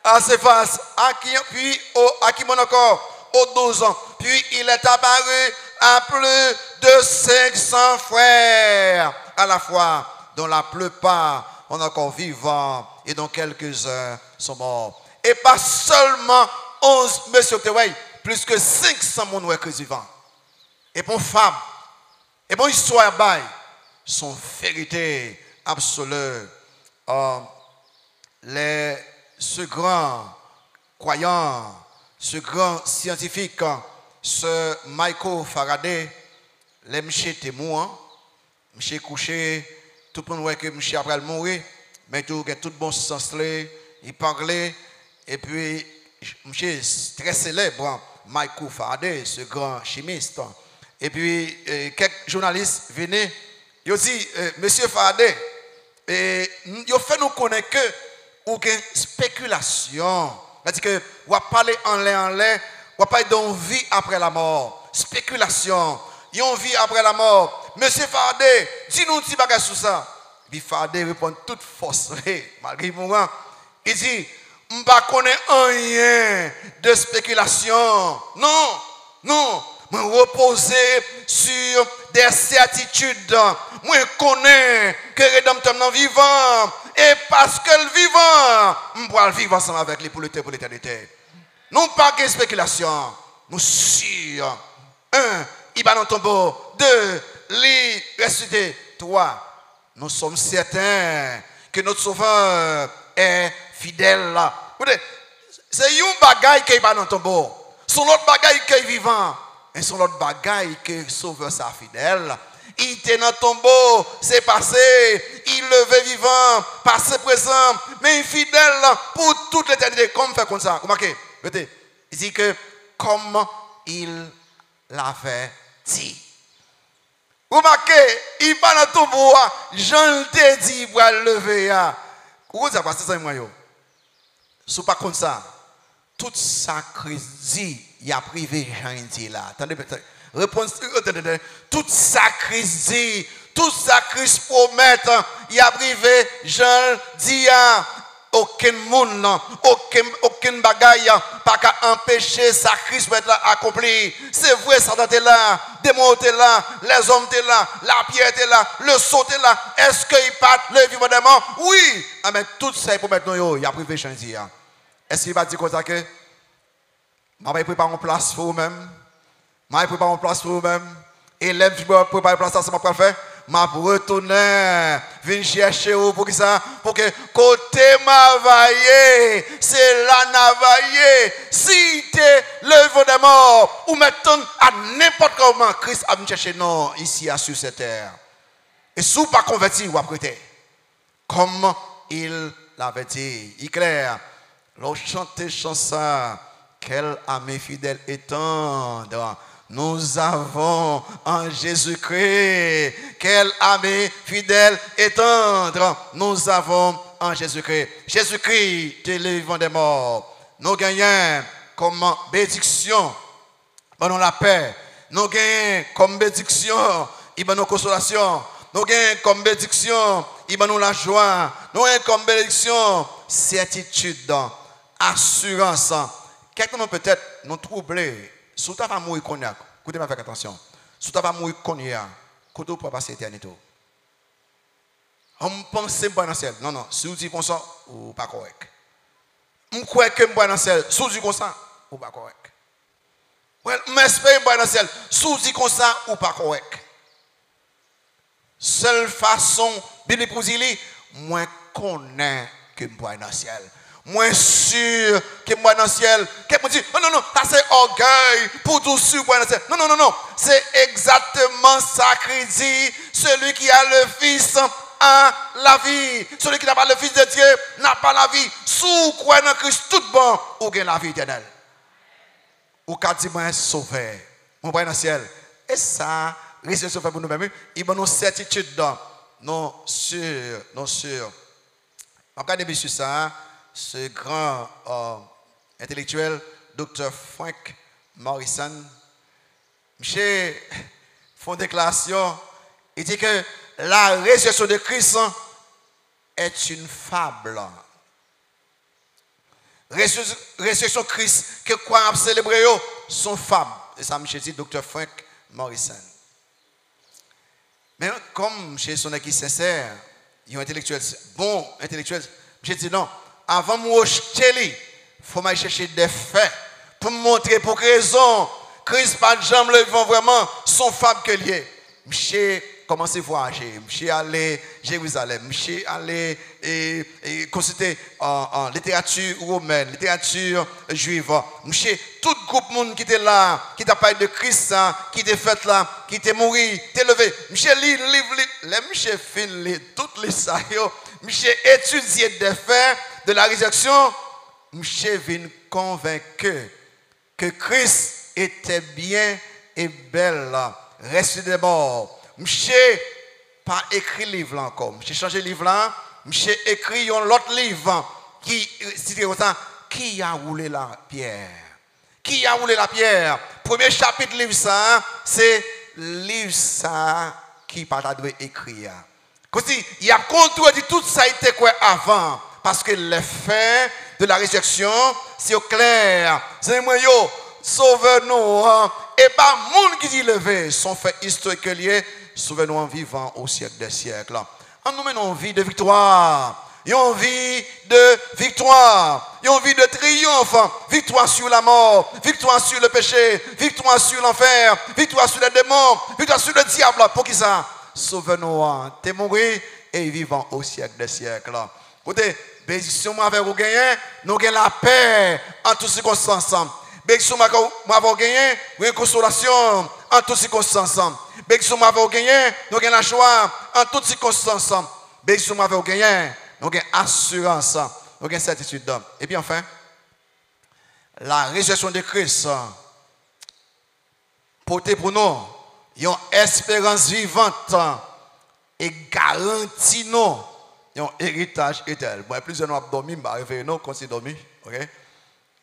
À ses faces, à qui, puis à qui mon encore, aux 12 ans. Puis il est apparu à plus de 500 frères à la fois, dont la plupart sont encore vivants et dont quelques-uns sont morts. Et pas seulement 11, monsieur Teway, plus que 500 personnes qui sont vivants. Et pour femme, et pour histoire, sont vérité absolue. Ce grand croyant, ce grand scientifique, ce Michael Faraday, les monsieur témoin, monsieur couché, tout le monde voit que monsieur après mourir, mais tout bon sens il parlait, et puis monsieur très célèbre, Michael Faraday, ce grand chimiste. Et puis quelques journalistes venaient, ils ont dit, monsieur Faraday, ils ont fait nous connaître que ou que spéculation, c'est-à-dire que on va parler en l'air, on va parler d'une vie après la mort, spéculation, une vie après la mort. Monsieur Faraday, dis-nous un petit bagage sur ça. Puis Faraday répond toute force, malgré mourant. Il dit, Je ne connais rien de spéculation. Non, non. Je reposer sur des certitudes. Je connais que le Rédempteur est vivant. Et parce que le vivant, je vais vivre ensemble avec lui pour l'éternité. Non pas de spéculation. Nous sûrs. 1. Il va dans ton tombeau. 2. Il ressuscité. 3. Nous sommes certains que notre Sauveur est fidèle. C'est un bagaille qui va dans ton tombeau. Son autre bagaille qui est vivant. Et son autre bagaille que le Sauveur est fidèle. Il était dans le tombeau, c'est passé, il levé vivant, passé présent, mais il est fidèle pour toute l'éternité. Comme fait comme ça, vous remarquez, il dit que comme il l'avait dit. Vous remarquez, il va dans le tombeau, Jean te dit pour le lever. Vous savez pas, c'est ça, moi. Ce n'est pas comme ça. Toute sacrisie, il y a privé Jean dit là. Attendez, réponse, toute sacrisie, toute sacrisse promette, il y a privé Jean dit aucun monde, aucun bagaille, pas qu'à empêcher sacrifice pour être accompli. C'est vrai, Satan est là, démon est là, les hommes sont là, la pierre est là, le saut est là. Est-ce qu'il part le vivant des morts? Oui, mais tout ça pour mettre nous, il y a privé Jean dit. Est-ce qu'il va dire comme ça que je vais préparer une place pour vous-même? Je vais préparer une place pour vous-même? Et là, je vais préparer une place, ça, c'est ce que je vais faire. Je vais retourner, venir chercher vous pour ça, pour que côté m'availler, c'est là n'availler. Si tu es le vivant des morts, ou maintenant à n'importe quel moment, Christ a venu chercher nous ici sur cette terre. Et si vous pas converti, vous apprêtez. Comme il l'avait dit. Il est clair. L'on chante chanson. Quel ami fidèle et tendre nous avons en Jésus-Christ. Quel ami fidèle et tendre nous avons en Jésus-Christ. Jésus-Christ, tu es le vivant des morts. Nous gagnons comme bénédiction, nous la paix. Nous gagnons comme bénédiction, il nous consolation. Nous gagnons comme bénédiction, il nous la joie. Nous gagnons comme bénédiction, certitude, assurance. Quelqu'un peut-être nous troubler. Si tu vas mourir cognac, écoutez-moi avec attention. Si tu vas mourir cognac, comment tu peux passer l'éternité? On pense que dans le ciel. Non, non. Si vous dites comme ça, vous n'êtes pas correct. Je crois que je suis dans le ciel. Si vous dites comme ça, vous n'êtes pas correct. Je m'espère dans le ciel. Si vous dites comme ça, vous n'êtes pas correct. Seule façon, Bible pour dire, moi connais que je suis dans le ciel. Moi sûr que moi dans le ciel. Quelqu'un me dit, non, non, non, ça c'est orgueil pour tout sûr dans le ciel. Non, non, non, non. C'est exactement ça qui dit, celui qui a le Fils a la vie. Celui qui n'a pas le Fils de Dieu n'a pas la vie. Sous quoi dans Christ tout bon, ou gagne la vie éternelle. Ou quand dit moi sauvé, mon dans le ciel. Et ça, risque de sauver pour nous-mêmes. Il y a une certitude dans. Non sûr, non sûr. Regardez bien sur ça. Ce grand intellectuel, Dr. Frank Morrison, monsieur font déclaration, il dit que la résurrection de Christ est une fable. Résurrection de Christ, que quoi à célébrer, sont fables. Et ça, monsieur dit, Dr. Frank Morrison. Mais comme chez son équipe sincère, il y a un intellectuel, bon intellectuel, monsieur dit non. Avant de me rejeter, il faut chercher des faits pour me montrer pour quelle raison Christ pas de jambes le vivant vraiment son fable que lié. Monsieur commencé à voyager, monsieur allé à Jérusalem, monsieur allé et consulter en littérature romaine, littérature juive. Monsieur tout groupe monde qui était là, qui t'a parlé de Christ, qui était fait là, qui était mort, qui était levé. Monsieur lit livre, monsieur fin toutes les ça monsieur étudier des faits de la résurrection, monsieur vient convaincu que Christ était bien et belle, resté des morts. Monsieur pas écrit livre là encore. Monsieur changé livre là, monsieur écrit un autre livre qui qui a roulé la pierre. Qui a roulé la pierre? Premier chapitre livre ça, c'est livre ça qui pas dû écrire. Comme si il a contredit tout ça a été quoi avant. Parce que les faits de la résurrection, c'est clair. C'est moi, sauve-nous. Et pas monde qui dit levé, son fait historique lié, sauve-nous en vivant au siècle des siècles. En nous menons une vie de victoire. Une vie de victoire, une vie de triomphe, victoire sur la mort, victoire sur le péché, victoire sur l'enfer, victoire sur les démons, victoire sur le diable. Pour qui ça? Sauve-nous, t'es mort et vivant au siècle des siècles. Écoutez, bénédiction avec vous gagner, nous gagnons la paix en toutes circonstances. Bénédiction avec vous gagner, une consolation en toutes circonstances. Bénédiction avec vous gagner, nous gagnons la joie en toutes circonstances. Bénédiction avec vous gagner. Nous avons assurance, nous avons certitude. Et puis enfin, la résurrection de Christ porte pour nous une espérance vivante et garantit nous un héritage éternel. Bon, plusieurs nous avons dormi, mais réveillé nous quand c'est dormi. Okay?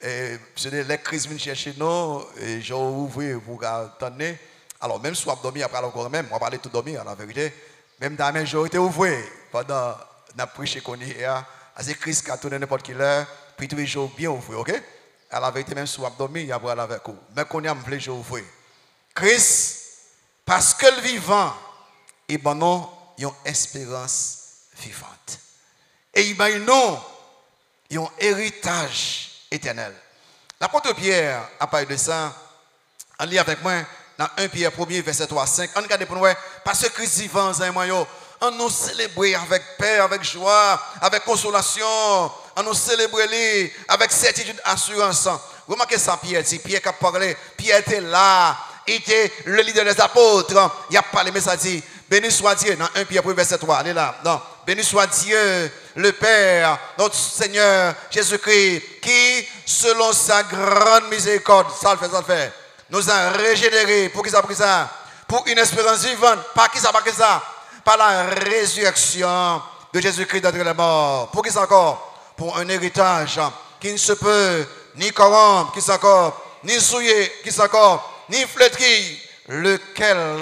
Et c'est les crises viennent chercher nous, et j'ai ouvert pour attendre. Alors, même si vous avez dormi, après encore même, on va parler tout dormir, la vérité. Même dans la majorité ouvert pendant. N'a prêché qu'on est là, c'est Christ qui a tourné n'importe quelle heure, puis tous les jours bien ouvert, ok? À la vérité, même si vous avez dormi, il y a pas avec vous. Mais qu'on a tous les jours ouvert. Christ, parce que le vivant, il ben non, il y a une espérance vivante. Et il ben non, il y a un héritage éternel. L'apôtre Pierre a parlé de ça. On lit avec moi dans 1 Pierre 1er, verset 3 à 5. On regarde pour nous, parce que Christ vivant, c'est moi, on nous célébrer avec paix, avec joie, avec consolation. On nous célébrer avec certitude, assurance. Remarquez ça, Pierre dit. Pierre qui a parlé. Pierre était là. Il était le leader des apôtres. Il a parlé, mais ça dit, béni soit Dieu. Dans 1 Pierre, verset 3. Allez là. Non. Béni soit Dieu, le Père, notre Seigneur Jésus-Christ, qui, selon sa grande miséricorde, ça le fait, nous a régénérés. Pour qui ça a pris ça? Pour une espérance vivante. Par qui ça a pris ça? Par la résurrection de Jésus-Christ d'entre les morts. Pour qui c'est encore? Pour un héritage qui ne se peut ni corrompre, qui s'accorde, ni souiller, qui s'accorde, ni flétrir, lequel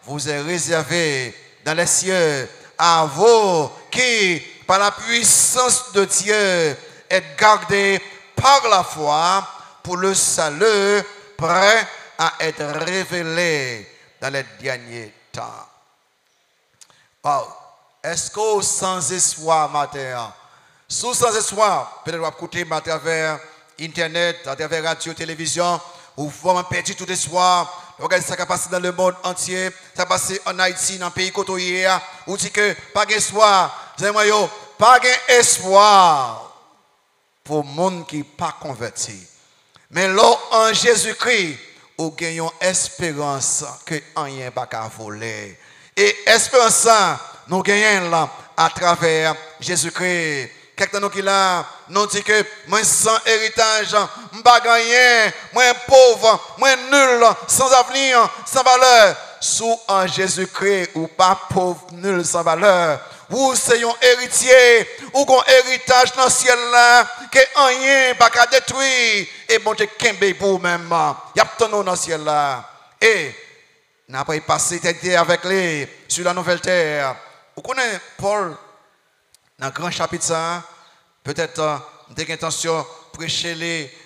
vous est réservé dans les cieux à vous qui, par la puissance de Dieu, êtes gardés par la foi pour le salut, prêt à être révélé dans les derniers temps. Wow. Est-ce que sans espoir matin, sous sans espoir, peut-être vous écouter à travers Internet, à travers radio, télévision, ou vraiment perdu tout espoir. Regardez ce qui passe dans le monde entier, ça passe en Haïti, dans le pays côtoyé, ou dit que pas d'espoir, pas d'espoir pour le monde qui n'est pas converti. Mais là, en Jésus-Christ, nous gagnons espérance que rien ne va voler. Et espérance, nous gagnons là à travers Jésus-Christ. Quelqu'un qui là, nous dit que moi sans héritage, je ne vais pas gagner, moi pauvre, moi nul, sans avenir, sans valeur. Sous en Jésus-Christ, ou pas pauvre, nul, sans valeur. Ou c'est un héritier, ou un héritage dans le ciel là, que rien pas qu'à détruire. Et bon Dieu, qu'un pour vous-même. Il y a ton nom dans le ciel là. Et n'a pas passé avec lui sur la nouvelle terre. Vous connaissez Paul, dans le grand chapitre ça, peut-être j'ai l'intention de prêcher les,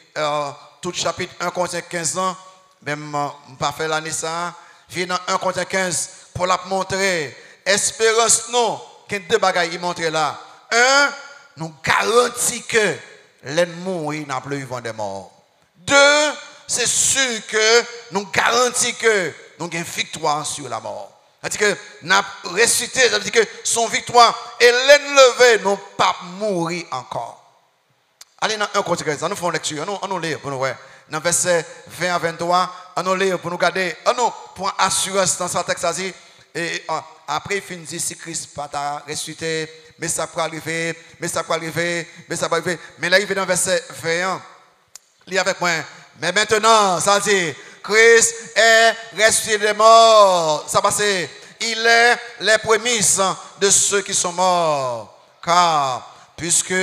tout chapitre 1 Corinthiens 15 ans, même pas fait l'année ça, vient dans 1 Corinthiens 15 pour la montrer. Espérance non, qu'il y a deux bagages qui montrent là. Un, nous garantit que l'ennemi n'a plus vivant des morts. Deux, c'est sûr que nous garantit que nous avons une victoire sur la mort. C'est-à-dire que nous avons ressuscité, c'est-à-dire que son victoire et l'enlevé n'ont pas mourir encore. Allez dans 1 Corinthiens 15, nous faisons une lecture, on nous lit pour nous voir. Dans verset 20 à 23, on nous lit pour nous garder, on nous pour assurance dans ce texte. Et après, il finit si Christ pas ressuscité, mais ça peut arriver, mais ça peut arriver, mais ça peut arriver. Mais là, il vient dans verset 21, lis avec moi. Mais maintenant, ça dit, Christ est ressuscité des morts. Ça passe. Il est les prémices de ceux qui sont morts. Car, puisque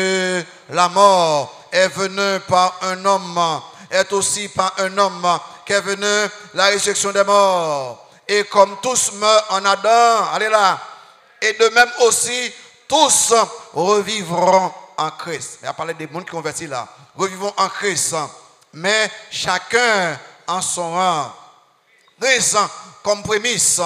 la mort est venue par un homme, est aussi par un homme qu'est venue la résurrection des morts. Et comme tous meurent en Adam, allez là, et de même aussi, tous revivront en Christ. Il a parlé des gens qui convertis là. Revivons en Christ. Mais chacun en son rang. Christ comme prémisse.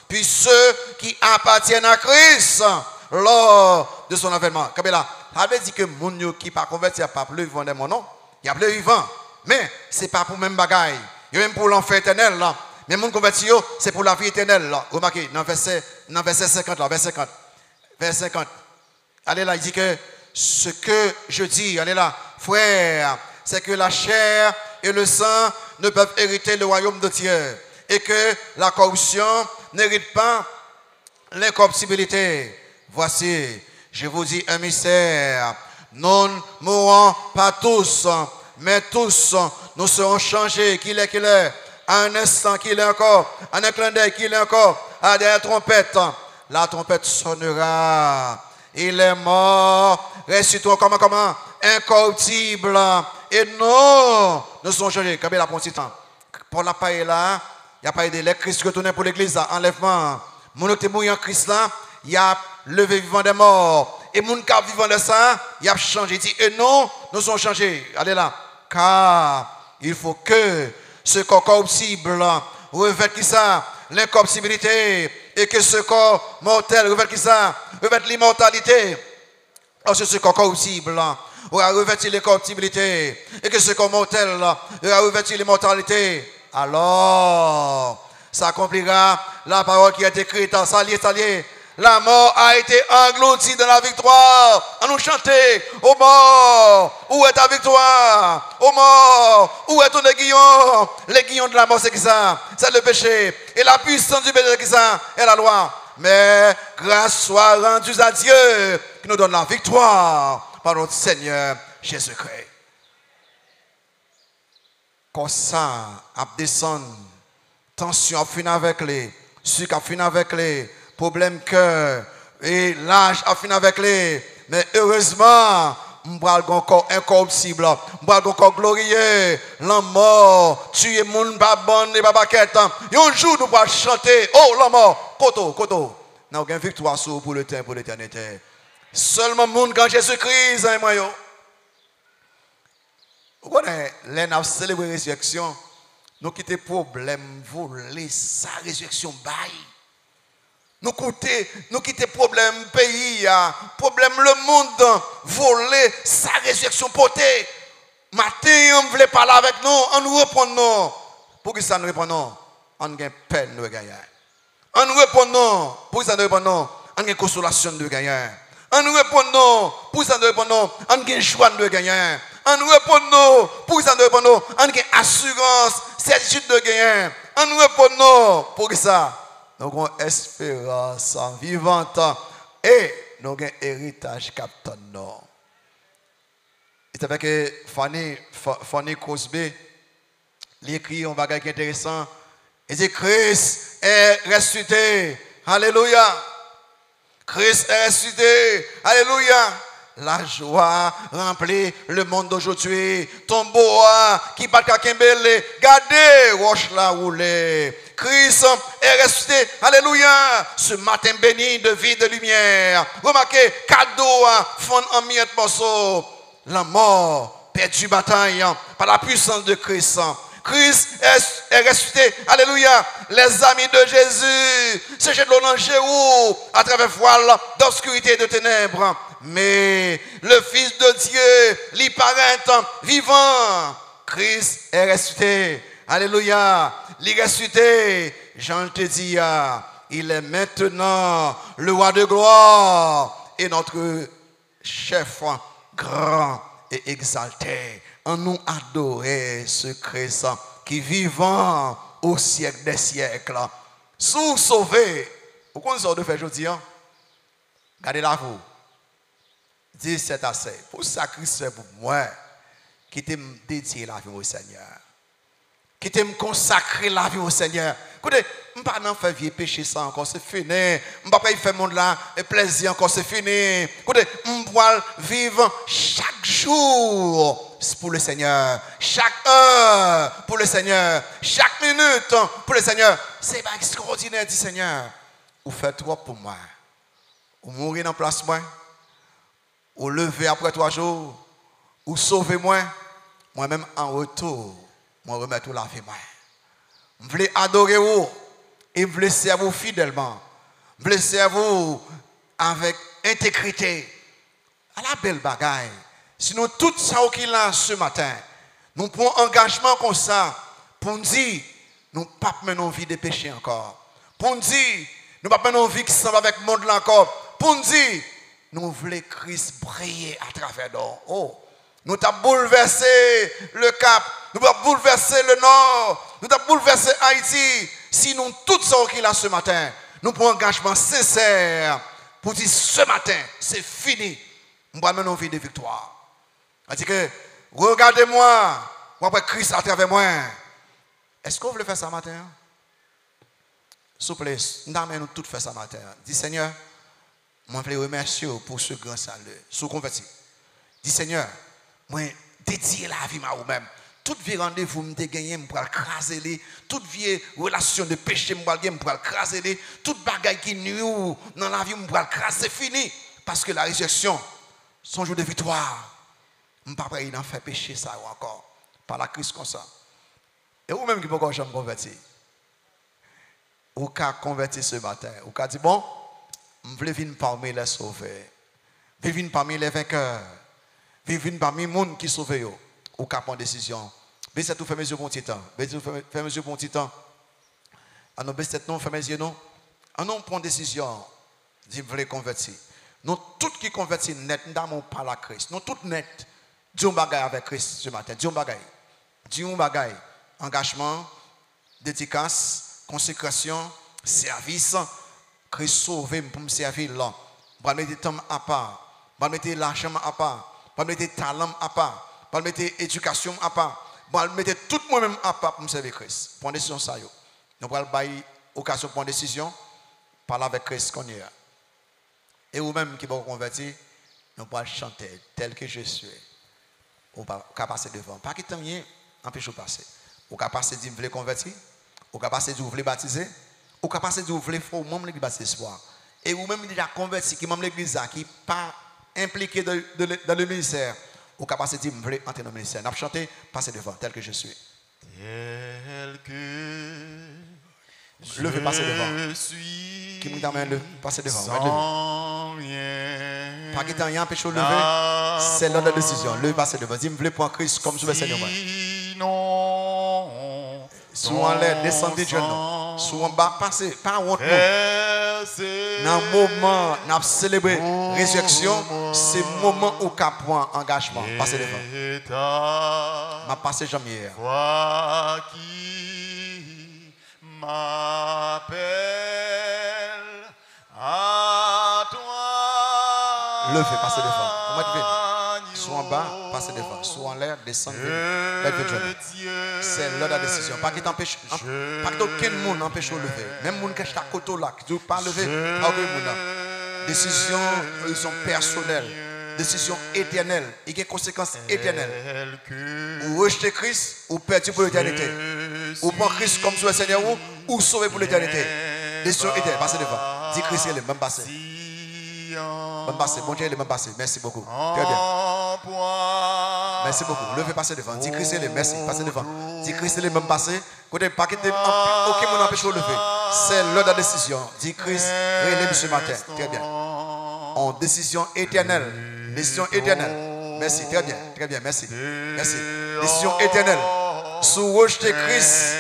Puis ceux qui appartiennent à Christ lors de son avènement. Kabela, ça veut dire que les gens qui ne sont pas convertis, il n'y a pas plus vivant de mon nom. Il y a plus vivant. Mais ce n'est pas pour le même bagaille. Il y a même pour l'enfer éternel. Là. Mais les gens convertis, c'est pour la vie éternelle. Là. Remarquez, dans verset 50, là, verset 50. Verset 50. Allez là, il dit que ce que je dis, allez là, frère, c'est que la chair et le sang ne peuvent hériter le royaume de Dieu. Et que la corruption n'hérite pas l'incorruptibilité. Voici, je vous dis un mystère. Nous ne mourrons pas tous, mais tous nous serons changés. Qu'il est, à un instant qu'il est encore, à un clin d'œil qu'il est encore, à la trompette. La trompette sonnera. Il est mort. Ressuscitons comment? Incorruptible. Et nous serons changés. Comme il a pris un petit temps. Pour la paille là, il y a pas de les Christ retourné pour l'église, enlèvement. Mon qui est mort en Christ là, il a levé vivant des morts. Et mon qui vivant de ça, il a changé. Il dit, et nous sommes changés. Allez là. Car il faut que ce corps corruptible revête qui ça, l'incorruptibilité. Et que ce corps mortel revête qui ça, revête l'immortalité. Parce que ce corps corruptible aura revêtu l'incorruptibilité. Et que ce corps mortel aura revêtu l'immortalité. Alors, s'accomplira la parole qui est écrite en salier. La mort a été engloutie dans la victoire. À nous chanter, ô mort, où est ta victoire? Ô mort, où est ton aiguillon? L'aiguillon de la mort, c'est qui ça? C'est le péché. Et la puissance du péché, c'est qui ça? Et la loi. Mais grâce soit rendue à Dieu qui nous donne la victoire par notre Seigneur Jésus-Christ. Comme ça, à descendre, tension à finir avec les, sucre à finir avec les, problème cœur, et l'âge à finir avec les. Mais heureusement, on va encore incorruptible, on va encore glorieux, la mort, tuer mon babon et babaquette. Et un jour, nous allons chanter, oh la mort, koto. Nous avons une victoire pour le temps, pour l'éternité. Seulement, monde quand Jésus-Christ, hein, moi, yo. Vous connaissez, l'un a célébré la résurrection. Nous quittons le problème, voler sa résurrection, bye. Nous quittons le problème, pays, problème, le monde, voler sa résurrection, portée. Matin, on ne voulait parler avec nous, on nous répond non. Pour que ça nous répond non? On a peine de gagner. On nous répond non. Pour que ça nous répond non? On a consolation de gagner. On nous répond non. Pour que ça nous répond non? On a joie de gagner. On nous répond non. Pour ça nous répond non. On a assurance, certitude de gagner. On nous répond non. Pour ça, nous avons espérance vivante et nous avons héritage captain. C'est avec que Fanny Crosby l'écrit un bagage intéressant. Il dit Christ est ressuscité. Alléluia. Christ est ressuscité. Alléluia. La joie remplit le monde d'aujourd'hui. Ton bois qui bat kakembele, gardez roche la roulée. Christ est ressuscité. Alléluia. Ce matin béni de vie, de lumière. Remarquez, cadeau fond en miettes morceaux. La mort perdue bataille par la puissance de Christ. Christ est ressuscité. Alléluia. Les amis de Jésus se jettent l'eau dans Jéhu à travers voile d'obscurité et de ténèbres. Mais le Fils de Dieu, lui paraît vivant. Christ est ressuscité. Alléluia. Il est ressuscité. Jean te dit, il est maintenant le roi de gloire et notre chef grand et exalté. En nous adorer ce Christ qui vivant au siècle des siècles. Sous sauvé. Vous connaissez ce que fait aujourd'hui? Regardez là vous. 17 à 16. Pour sacrifier pour moi, qui t'aime dédier la vie au Seigneur. Qui t'aime consacrer la vie au Seigneur. Écoutez, je ne vais pas faire vieux péché ça encore, c'est fini. Je ne vais pas faire monde là, et plaisir encore, c'est fini. Écoutez, je vais vivre chaque jour pour le Seigneur. Chaque heure pour le Seigneur. Chaque minute pour le Seigneur. C'est pas extraordinaire, dit Seigneur. Vous faites trop pour moi. Vous mourrez dans place moi. ou lever après 3 jours, ou sauver moi, moi-même en retour, moi remettre la vie moi. Je veux adorer vous et je veux servir fidèlement. Je veux servir avec intégrité. À la belle bagaille. Sinon, tout ça qui est là ce matin, nous prenons engagement comme ça pour nous dire, nous ne pas mener vie de péché encore. Pour nous dire, nous ne pas mener vie qui semble avec le monde là encore. Pour nous dire, nous voulons Christ briller à travers nous. Oh, nous avons bouleversé le Cap, nous avons bouleversé le Nord, nous avons bouleversé Haïti. Sinon, tout ça qui est là ce matin, nous prenons engagement sincère pour dire ce matin, c'est fini. Nous allons mener une vie de victoire. C'est que, regardez-moi, après Christ à travers moi. Est-ce qu'on veut faire ça matin? S'il vous plaît, nous allons tout faire ça matin. Dis Seigneur, moi je veux remercier pour ce grand salut, ce converti. Dis Seigneur, moi dédier la vie à vous-même. Toute vie rendez-vous me gagner pour craser les, toute vie relation de péché me pour craser les, toute bagaille qui nuit dans la vie me pour craser fini parce que la résurrection son jour de victoire. Je ne peux pas faire péché ça encore par la crise comme ça. Et vous-même qui ne pouvez pas jamais convertir. Vous pouvez convertir ce matin. Vous pouvez dire, bon, je veux venir parmi les sauvés. Je veux venir parmi les vainqueurs. Je veux venir parmi les gens qui sauvent. Vous pouvez prendre une décision. Baissez tout, fermez les yeux pour un petit temps. Baissez tout, fermez les yeux pour un petit temps. Alors, baissez tout, fermez les yeux. On prend une décision. Je veux convertir. Nous, tous qui convertissent net, nous n'avons pas la Christ. Nous, tous net, disons bagaille avec Christ ce matin. Disons bagaille. Disons bagaille. Engagement, dédicace, consécration, service. Christ sauve pour me servir là. Je vais mettre temps à part. Je vais mettre l'argent à part. Je vais mettre talent à part. Je vais mettre éducation à part. Je vais mettre tout moi-même à part pour me servir Christ. Prends décision ça. Nous allons avoir occasion de prendre décision. Parler avec Christ qu'on est. Et vous-même qui vous convertir, nous pouvons chanter tel que je suis. Vous pouvez passer devant. Pas qu'il n'y ait rien, empêchez-vous de passer. Vous pouvez passer de dire vous voulez convertir. Vous pouvez passer de dire vous voulez baptiser. Vous pouvez passer de dire vous voulez faire membre de l'église baptisé soir. Et vous-même déjà converti, qui est membre de l'église, qui n'est pas impliqué dans le ministère. Vous pouvez passer de dire vous voulez entrer dans le ministère. Nous chanter, passez devant tel que je suis. Tel que levez, passez devant. Qui me t'amène le passer devant. Pas qu'il t'en y a empêché de lever. C'est l'ordre de décision. Levez, passez devant. Dis, vous voulez prendre Christ comme sur le Seigneur. Sous en l'air, descendez de genoux. Sous en bas, passez. Pas honte. Dans le moment, nous avons célébré la résurrection. C'est le moment où nous avons engagement. Passez devant. Je passe jamais. Toi qui m'appelle à toi. Levez, passez devant. On va te soit en bas, passez devant. Soit en l'air, descendez. C'est l'heure de la décision. Pas qu'il t'empêche. Pas qu'aucun monde n'empêche de lever. Même les gens qui sont à côté là, qui ne pas lever, pas aucun monde. Décision, ils sont personnelles. Décision éternelle. Il y a des conséquences éternelles. Ou rejeter Christ, ou perdre pour l'éternité. Ou prendre Christ comme sur le Seigneur, ou sauver pour l'éternité. Décision éternelle. Passez devant. Dis Christ, il est même passé. Même passé. Bon Dieu, il est même passé. Merci beaucoup. Très bien. Merci beaucoup. Levez, passez devant. Dis Christ, il est merci. Passez devant. Dis Christ, il est même passé. Côté pas aucun monde n'empêche de lever. C'est l'heure de la décision. Dis Christ, relève ce matin. Très bien. En décision éternelle. Décision éternelle. Merci, très bien, merci. Merci. Décision éternelle. Sous rejeter Christ,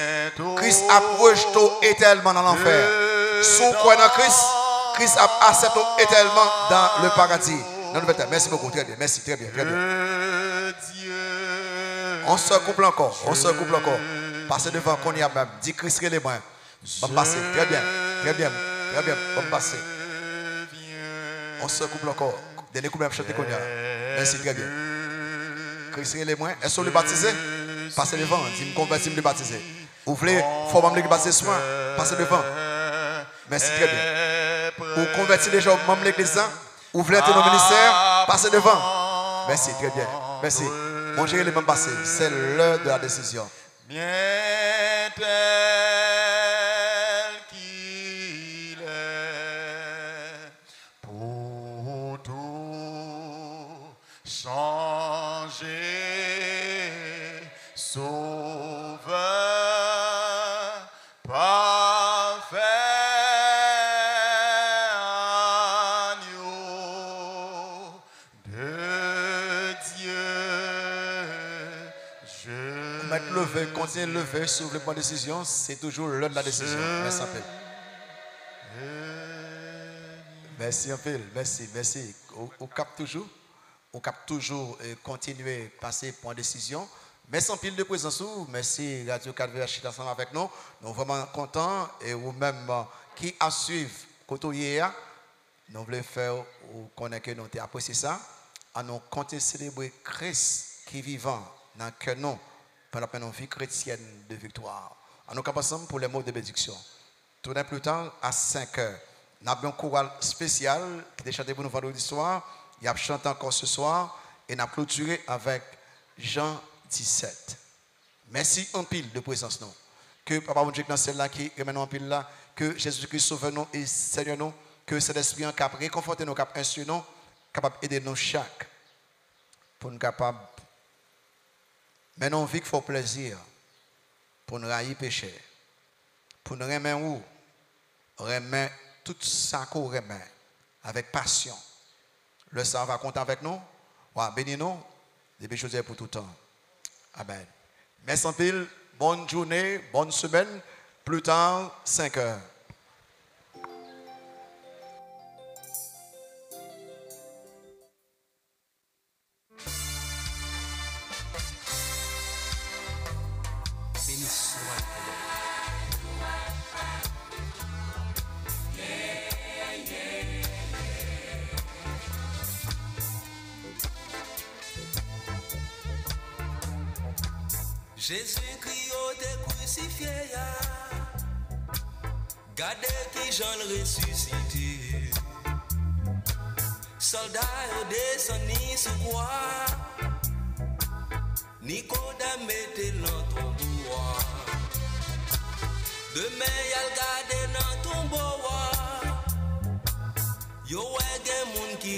Christ a rejeté éternellement dans l'enfer. Sous quoi dans Christ, Christ a accepté éternellement dans le paradis. Merci beaucoup, très bien, merci, très bien. On se couple encore, Passez devant qu'on y a même. Dis Christ les mains. Bon passer, très bien, bon passer. On se couple encore. Dernier coup, même chanter qu'on y a. Merci, très bien. Christ les moins. Est-ce que vous le baptisez? Passez devant. Dis-moi convertir, me baptiser. Vous voulez former l'église baptisée soin? Passez devant. Merci, très bien. Vous convertir déjà au membre de l'église? Vous voulez entrer dans le ministère? Passez devant. Merci, très bien. Merci. Mon Dieu, les mêmes passés. C'est l'heure de la décision. Bien tel qu'il est pour tout changer, sauveur, parfait agneau de Dieu. Je Mettre lever, continuer de lever, sur les bonnes décisions, c'est toujours l'heure de la décision. Merci un peu. Merci un peu, merci, merci. On capte toujours continuer à passer pour une décision. Merci en pile de présence, merci Radio 4VH ensemble avec nous. Nous sommes vraiment contents et vous-même qui a suivi côté nous voulons faire ou connaître que nous avons apprécié ça. À nous continuer à célébrer Christ qui est vivant dans le cœur nous pendant notre vie chrétienne de victoire. À nous ensemble pour les mots de bénédiction. Tout d'un plus tard à 5 heures. Nous avons un choral spécial qui est chanté pour nous vendredi soir. Il a chanté encore ce soir et nous avons clôturé avec Jean 17. Merci en pile de présence nous. Que Papa mon Dieu dans celle-là qui est maintenant en pile là, que Jésus-Christ sauve nous et Seigneur nous, que cet esprit en cap réconforter nous, cap instruire nous, capable d'aider nous chaque pour nous capable mais non vie qu'il faut plaisir pour nous railler péché, pour nous remettre où remettre tout ça qu'on remet avec passion. Le sang va compter avec nous, bénis nous, des belles choses pour tout le temps. Amen. Merci en pile, bonne journée, bonne semaine, plus tard, 5 heures. Jésus-Christ t'es crucifié, gardez qui j'en ressuscité. Soldats descendus sous croix, Nicodème mettez dans ton bois. Demain y'a gardé dans ton bois. Yo ouais gen moun qui